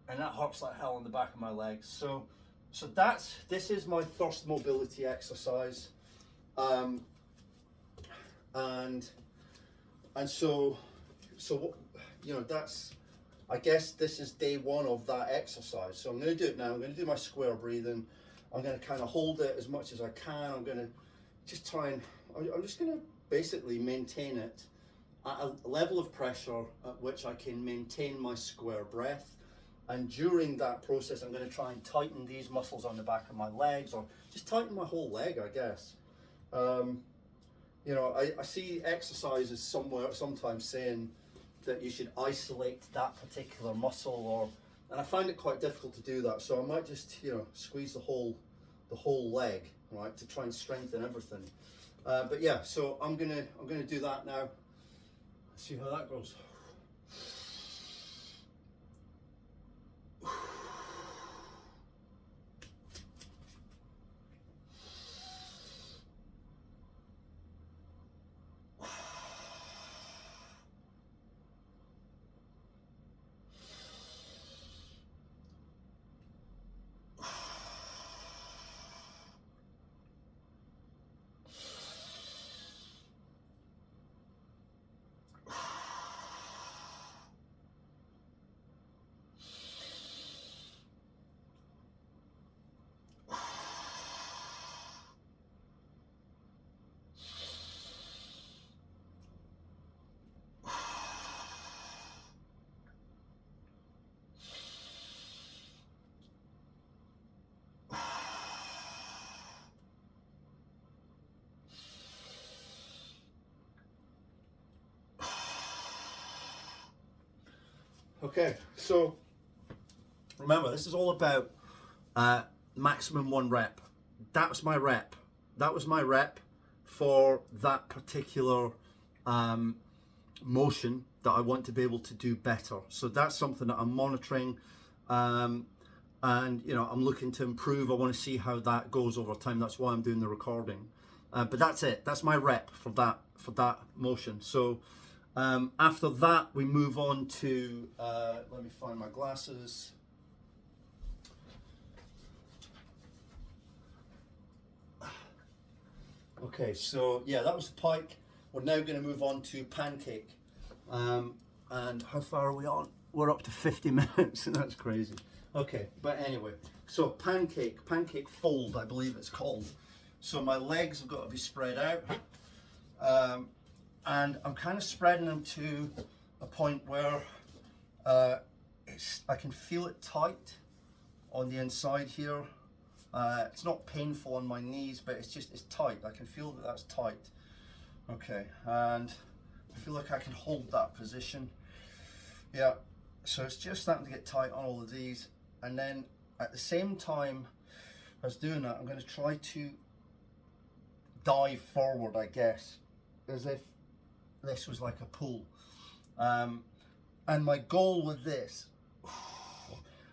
[SPEAKER 1] And that hurts like hell on the back of my legs. So this is my first mobility exercise. And so you know, that's, I guess this is day one of that exercise. So I'm going to do it now. I'm going to do my square breathing. I'm going to kind of hold it as much as I can. I'm going to just I'm just going to basically maintain it at a level of pressure at which I can maintain my square breath. And during that process, I'm going to try and tighten these muscles on the back of my legs, or just tighten my whole leg, I guess. You know, I see exercises sometimes saying that you should isolate that particular muscle, and I find it quite difficult to do that. So I might just, you know, squeeze the whole leg, right, to try and strengthen everything. But yeah, so I'm gonna do that now. See how that goes. Okay, so remember, this is all about maximum 1 rep. That was my rep. That was my rep for that particular motion that I want to be able to do better. So that's something that I'm monitoring, and you know, I'm looking to improve. I want to see how that goes over time. That's why I'm doing the recording. But that's it. That's my rep for that motion. So After that, we move on to, let me find my glasses. Okay, so yeah, that was the pike. We're now going to move on to pancake. And how far are we on? We're up to 50 minutes. That's crazy. Okay, but anyway, so pancake fold, I believe it's called. So my legs have got to be spread out. And I'm kind of spreading them to a point where I can feel it tight on the inside here. It's not painful on my knees, but it's tight. I can feel that that's tight. Okay, and I feel like I can hold that position. Yeah, so it's just starting to get tight on all of these. And then at the same time as doing that, I'm going to try to dive forward, I guess, as if this was like a pool. And my goal with this,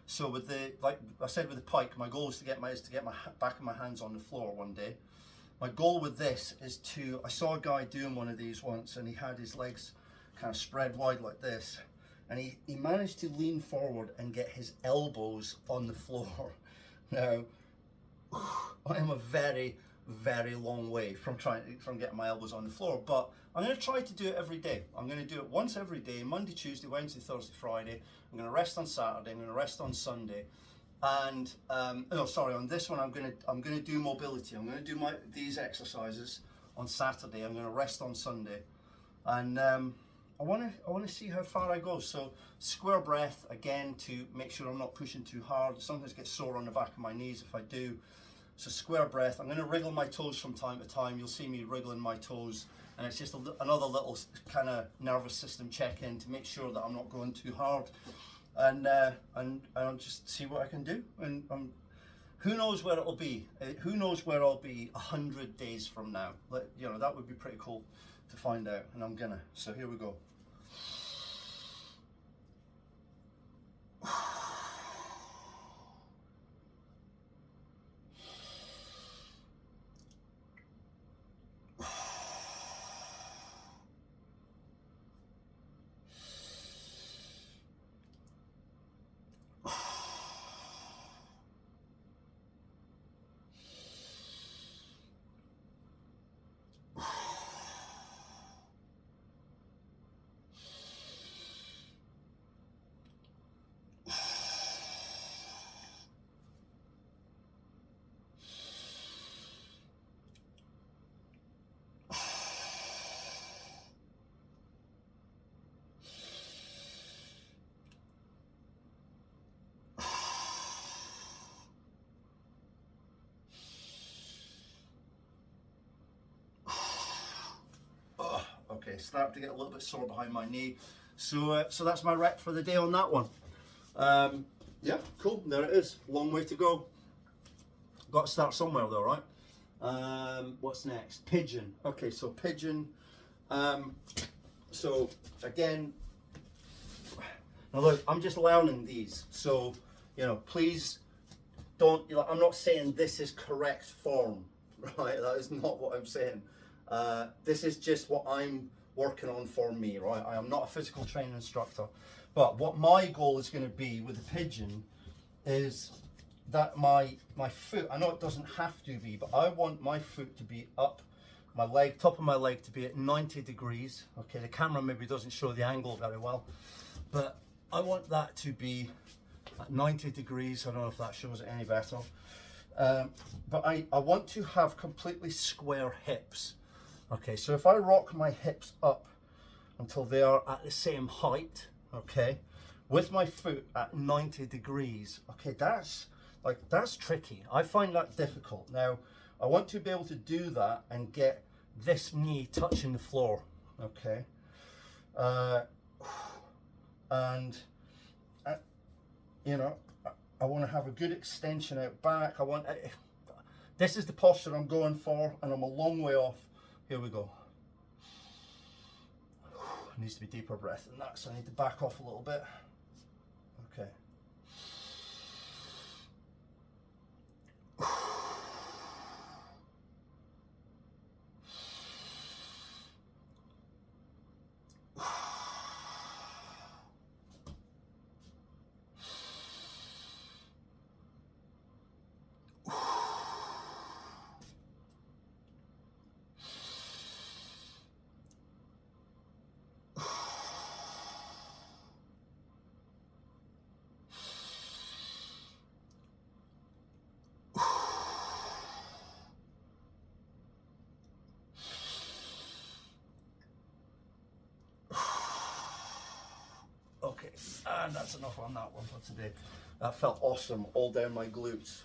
[SPEAKER 1] so with the, like I said with the pike, my goal is to get my back of my hands on the floor one day. My goal with this is to, I saw a guy doing one of these once, and he had his legs kind of spread wide like this, and he managed to lean forward and get his elbows on the floor. Now, I am a very, very long way from getting my elbows on the floor, but I'm going to try to do it every day. I'm going to do it once every day, Monday, Tuesday, Wednesday, Thursday, Friday. I'm going to rest on Saturday. I'm going to rest on Sunday. And no, sorry, on this one I'm going to do mobility. I'm going to do these exercises on Saturday. I'm going to rest on Sunday, and I want to see how far I go. So square breath again to make sure I'm not pushing too hard. Sometimes I get sore on the back of my knees if I do. So square breath. I'm going to wriggle my toes from time to time. You'll see me wriggling my toes, and it's just another little kind of nervous system check-in to make sure that I'm not going too hard. And I'll just see what I can do. And who knows where it'll be? Who knows where I'll be 100 days from now? You know, that would be pretty cool to find out. And I'm gonna. So here we go. Okay, start to get a little bit sore behind my knee. So that's my rep for the day on that one. Yeah, cool. There it is. Long way to go. Got to start somewhere though, right? What's next? Pigeon. Okay, so pigeon. So again, now look, I'm just learning these. So, you know, please don't, I'm not saying this is correct form, right? That is not what I'm saying. This is just what I'm working on for me, right? I am not a physical training instructor, but what my goal is going to be with the pigeon is that my foot, I know it doesn't have to be, but I want my foot to be up, my leg, top of my leg to be at 90 degrees. Okay, the camera maybe doesn't show the angle very well, but I want that to be at 90 degrees. I don't know if that shows it any better. But I want to have completely square hips. Okay, so if I rock my hips up until they are at the same height, okay, with my foot at 90 degrees, okay, that's tricky. I find that difficult. Now, I want to be able to do that and get this knee touching the floor, okay, and you know, I want to have a good extension out back. This is the posture I'm going for, and I'm a long way off. Here we go. It needs to be deeper breath than that, so I need to back off a little bit. Okay. and that's enough on that one for today. That felt awesome all down my glutes.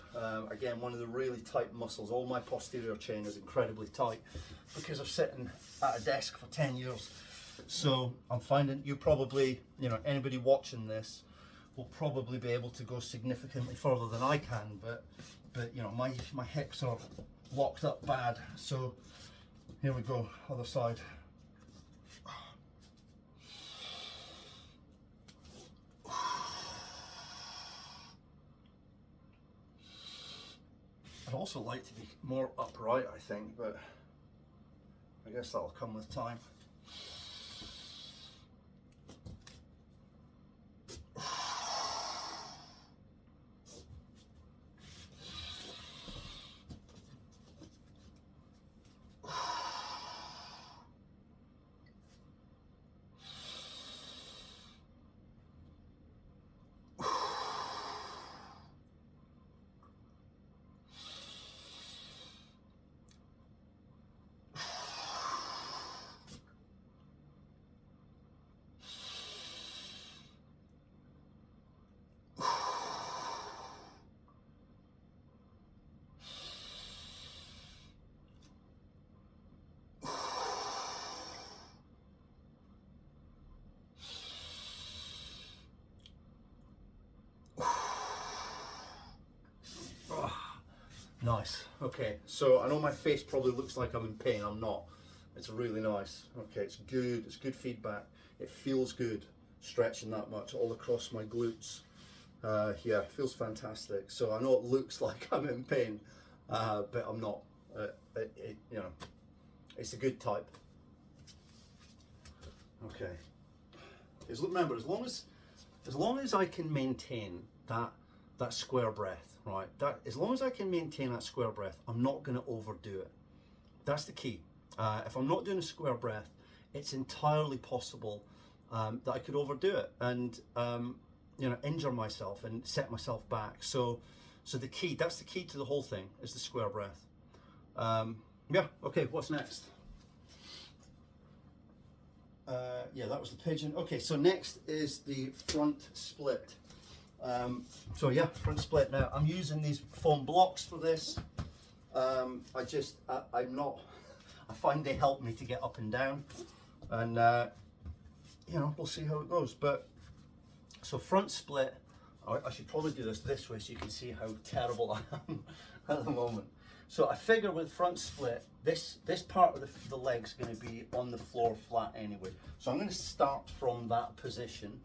[SPEAKER 1] Again, one of the really tight muscles. All my posterior chain is incredibly tight because of sitting at a desk for 10 years. So I'm finding you probably, anybody watching this will probably be able to go significantly further than I can, but my hips are locked up bad. So here we go, other side. I'd also like to be more upright, I think, but I guess that'll come with time. Nice. Okay, so I know my face probably looks like I'm in pain. I'm not. It's really nice. Okay, it's good. It's good feedback. It feels good stretching that much all across my glutes. Yeah, it feels fantastic. So I know it looks like I'm in pain, but I'm not. It's a good type. Okay. Remember, as long as I can maintain that square breath, right? As long as I can maintain that square breath, I'm not going to overdo it. That's the key. If I'm not doing a square breath, it's entirely possible that I could overdo it and injure myself and set myself back. So that's the key to the whole thing, is the square breath. Yeah. Okay. What's next? Yeah, that was the pigeon. Okay, so next is the front split. Front split. Now I'm using these foam blocks for this. I find they help me to get up and down, and we'll see how it goes. But so front split, I should probably do this way so you can see how terrible I am at the moment. So I figure with front split, this part of the leg's going to be on the floor flat anyway. So I'm going to start from that position,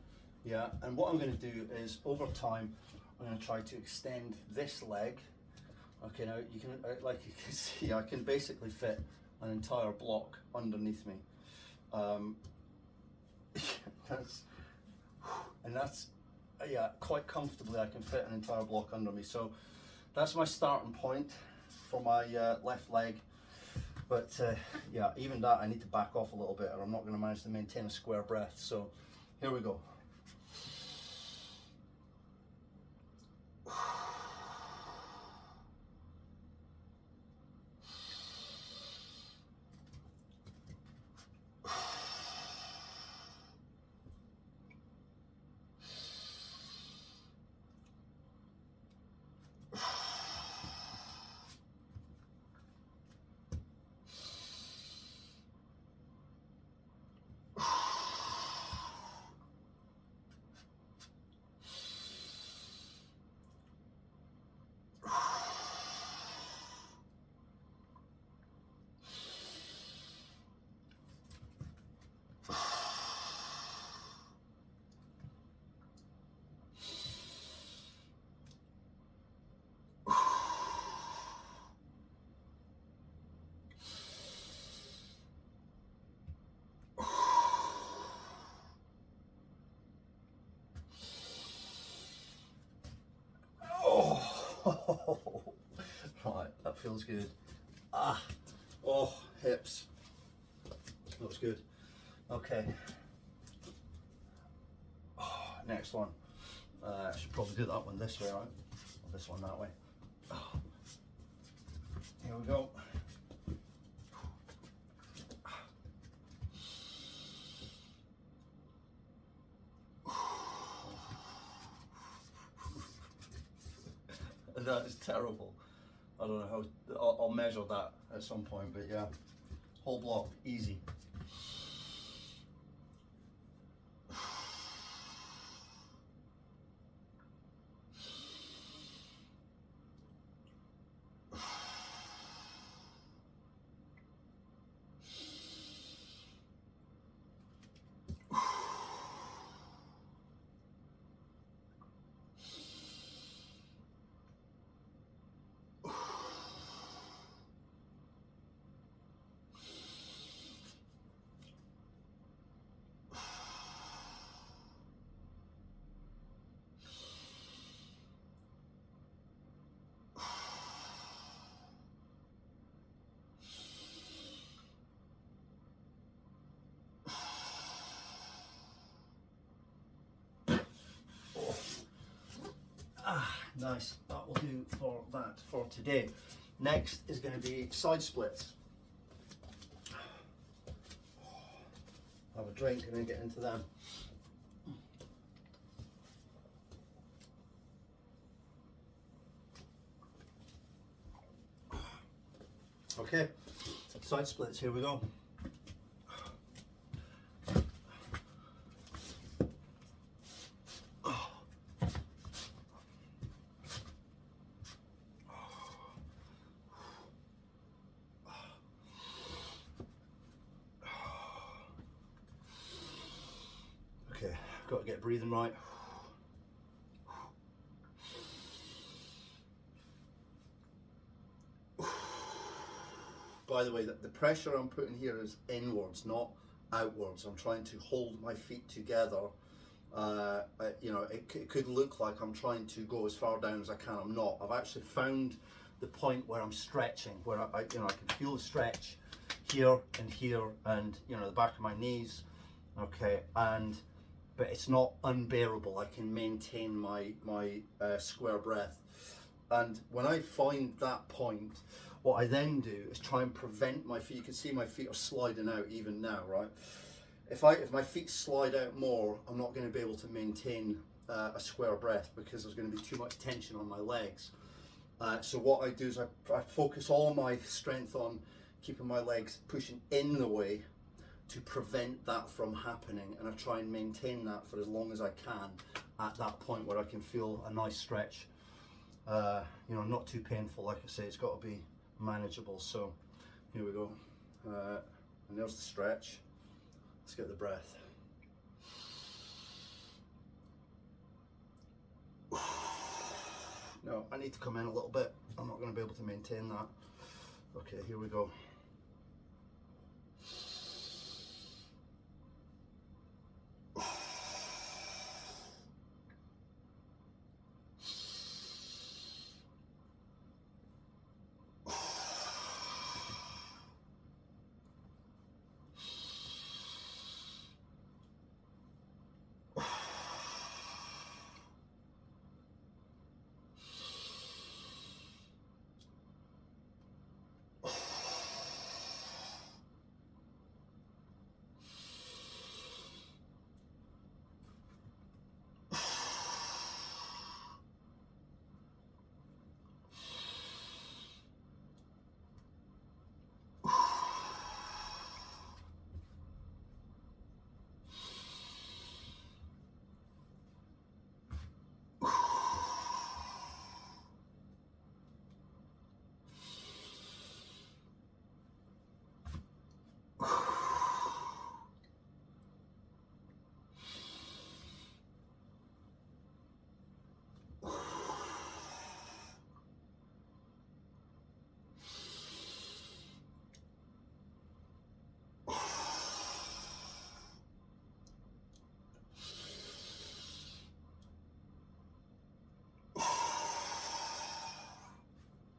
[SPEAKER 1] yeah. And what I'm going to do is, over time, I'm going to try to extend this leg. Okay, now you can, like you can see, I can basically fit an entire block underneath me. Quite comfortably I can fit an entire block under me. So that's my starting point for my left leg, but even that I need to back off a little bit or I'm not going to manage to maintain a square breath. So here we go. Right, that feels good. Hips. Looks good. Okay. Next one. I should probably do that one this way, right? Or this one that way. Here we go. that is terrible. I don't know how, I'll measure that at some point, but yeah, whole block, easy. Nice, that will do for that for today. Next is going to be side splits. Have a drink and then get into them. Okay, side splits, here we go. Okay, got to get breathing right. By the way, the pressure I'm putting here is inwards, not outwards. I'm trying to hold my feet together. You know, it could look like I'm trying to go as far down as I can. I'm not. I've actually found the point where I'm stretching, where I can feel the stretch here and here, and you know, the back of my knees. Okay, but it's not unbearable. I can maintain my square breath. And when I find that point, what I then do is try and prevent my feet. You can see my feet are sliding out even now, right? If my feet slide out more, I'm not going to be able to maintain a square breath because there's going to be too much tension on my legs. So what I do is I focus all my strength on keeping my legs pushing in the way to prevent that from happening, and I try and maintain that for as long as I can at that point where I can feel a nice stretch. You know, not too painful, like I say, it's got to be manageable. So here we go, and there's the stretch. Let's get the breath. No, I need to come in a little bit. I'm not going to be able to maintain that. Okay, here we go.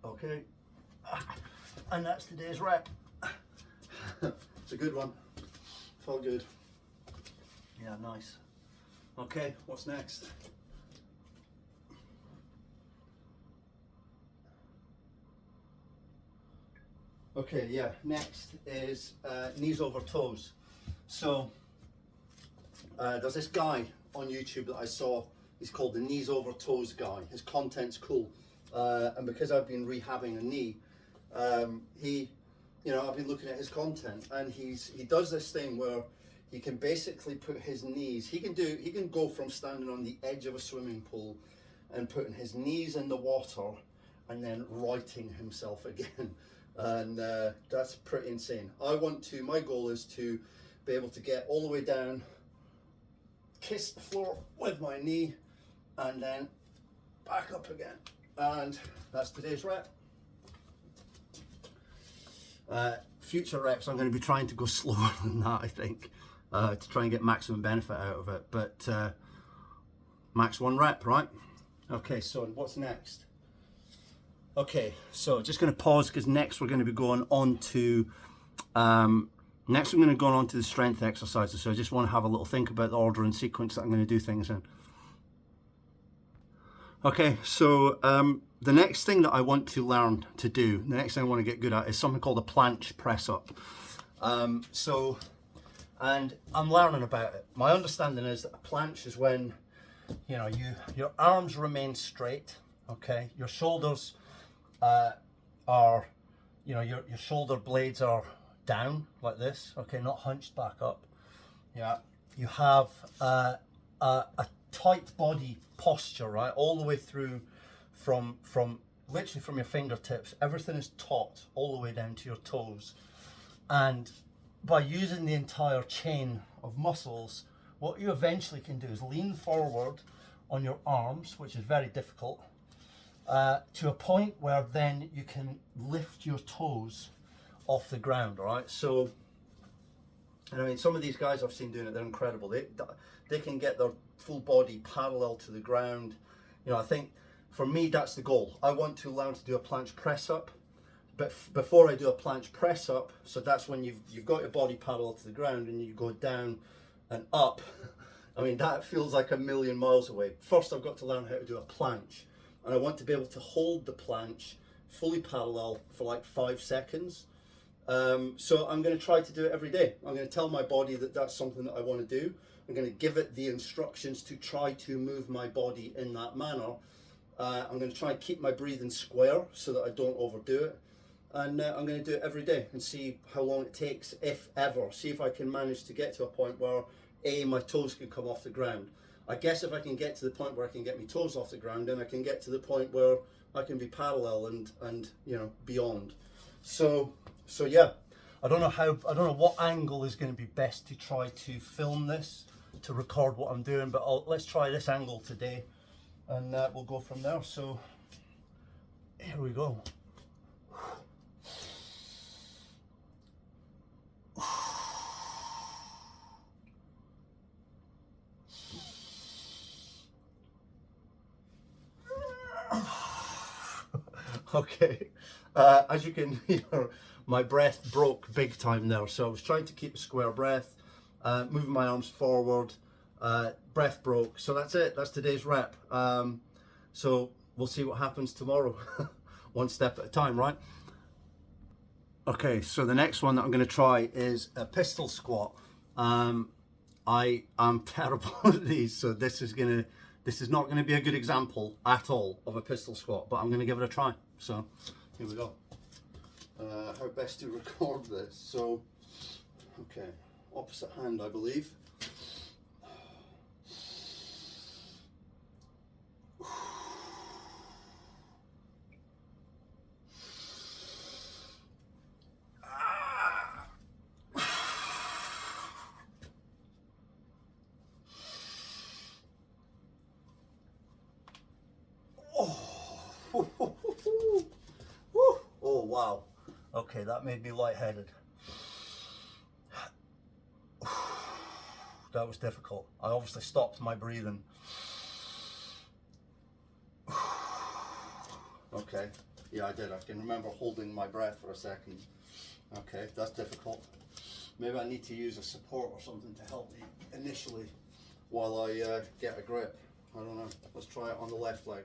[SPEAKER 1] Okay, and that's today's rep. It's a good one, felt good. Yeah, nice. Okay, what's next? Okay, yeah, next is knees over toes. So there's this guy on YouTube that I saw. He's called the knees over toes guy. His content's cool. and because I've been rehabbing a knee, he, you know, I've been looking at his content, and he does this thing where he can basically put his knees, he can go from standing on the edge of a swimming pool and putting his knees in the water and then righting himself again. And that's pretty insane. My goal is to be able to get all the way down, kiss the floor with my knee, and then back up again. And that's today's rep. Future reps, I'm going to be trying to go slower than that, I think, to try and get maximum benefit out of it. But max 1 rep, right? Okay, so what's next? Okay, so just going to pause because next we're going to be going on to next I'm going to go on to the strength exercises. So I just want to have a little think about the order and sequence that I'm going to do things in. Okay, so the next thing that I want to learn to do, the next thing I want to get good at, is something called a planche press up. And I'm learning about it. My understanding is that a planche is when, you know, your arms remain straight, okay? Your shoulders are, you know, your shoulder blades are down like this, okay, not hunched back up. Yeah, you have a tight body posture, right, all the way through from literally from your fingertips. Everything is taut all the way down to your toes, and by using the entire chain of muscles, what you eventually can do is lean forward on your arms, which is very difficult, to a point where then you can lift your toes off the ground, all right? So, and I mean, some of these guys I've seen doing it, they're incredible. They can get their full body parallel to the ground. You know, I think for me, that's the goal. I want to learn to do a planche press up, but before I do a planche press up, so that's when you've got your body parallel to the ground and you go down and up. I mean, that feels like a million miles away. First, I've got to learn how to do a planche, and I want to be able to hold the planche fully parallel for like 5 seconds. So I'm going to try to do it every day. I'm going to tell my body that that's something that I want to do. I'm going to give it the instructions to try to move my body in that manner. I'm going to try and keep my breathing square so that I don't overdo it. And I'm going to do it every day and see how long it takes, if ever. See if I can manage to get to a point where my toes can come off the ground. I guess if I can get to the point where I can get my toes off the ground, then I can get to the point where I can be parallel and you know, beyond. So yeah, I don't know what angle is going to be best to try to film this, to record what I'm doing, but let's try this angle today, and we'll go from there. So here we go. Okay, as you can hear, my breath broke big time there. So I was trying to keep a square breath, moving my arms forward, breath broke. So that's it, that's today's rep. So we'll see what happens tomorrow, one step at a time, right? Okay, so the next one that I'm going to try is a pistol squat. I am terrible at these, so this is not going to be a good example at all of a pistol squat, but I'm going to give it a try. So here we go. How best to record this? So, okay, opposite hand, I believe. Oh wow, okay, that made me lightheaded. That was difficult. I obviously stopped my breathing. Okay, yeah, I did. I can remember holding my breath for a second. Okay, that's difficult. Maybe I need to use a support or something to help me initially while I get a grip. I don't know. Let's try it on the left leg.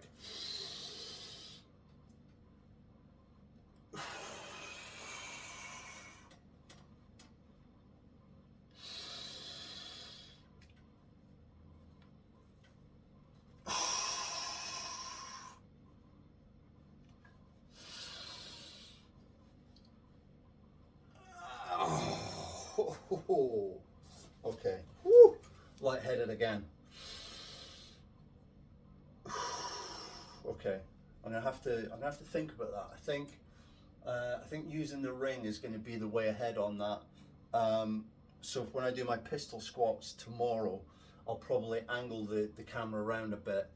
[SPEAKER 1] again. Okay, I'm gonna have to think about that. I think using the ring is going to be the way ahead on that. So when I do my pistol squats tomorrow, I'll probably angle the camera around a bit,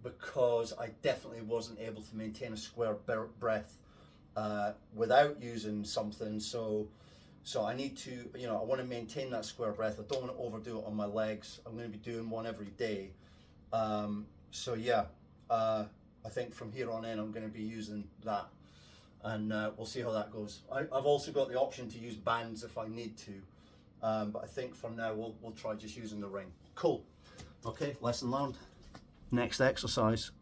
[SPEAKER 1] because I definitely wasn't able to maintain a square breath without using something. So I need to, I want to maintain that square breath. I don't want to overdo it on my legs. I'm going to be doing one every day. So yeah, I think from here on in, I'm going to be using that, and we'll see how that goes. I've also got the option to use bands if I need to, but I think for now we'll try just using the ring. Cool. Okay, lesson learned. Next exercise.